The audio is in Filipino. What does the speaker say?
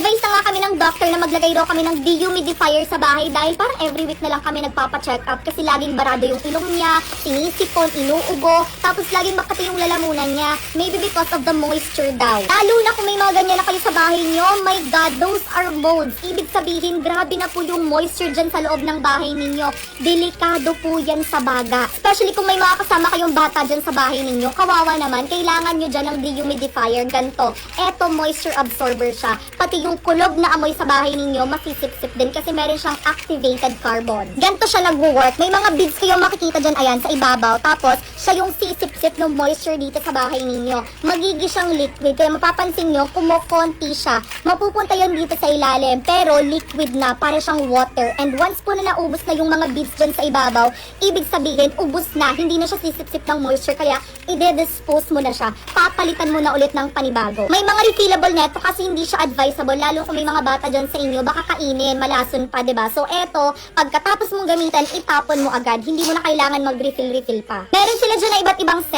Advice na nga kami ng doctor na maglagay daw kami ng dehumidifier sa bahay dahil parang every week na lang kami nagpapa-check up kasi laging barado yung ilong niya, sinisipon, inuubo, tapos laging makati yung lalamunan niya. Maybe because of the moisture daw. Lalo na kung may mga ganyan na kayo sa bahay niyo, my God, those are molds. Ibig sabihin, grabe na po yung moisture dyan sa loob ng bahay ninyo. Delikado po yan sa baga. Especially kung may mga kasama kayong bata dyan sa bahay ninyo, kawawa naman, kailangan nyo dyan ng dehumidifier. Ganto, eto moisture absorber siya. Pati yung kulog na amoy sa bahay ninyo, masisip-sip din kasi meron siyang activated carbon. Ganto siya nagwo-work. May mga beads kayong makikita dyan, ayan, sa ibabaw. Tapos, siya yung sisip-sip ng moisture dito sa bahay ninyo. Magiging siyang liquid. Kaya mapapansin nyo, kumukonti siya. Mapupunta yun dito sa ilalim, pero liquid na, para siyang water. And once po na naubos na yung mga beads dyan sa ibabaw, ibig sabihin, ubos na. Hindi na siya sisip-sip ng moisture, kaya i-dispose mo na siya. Papalitan mo na ulit ng panibago. May mga refillable neto kasi hindi siya advisable, lalo kung may mga bata dyan sa inyo, baka kainin, malason pa, diba? So, eto, pagkatapos mong gamitan, itapon mo agad. Hindi mo na kailangan mag-refill pa. Meron sila dyan na iba't ibang set.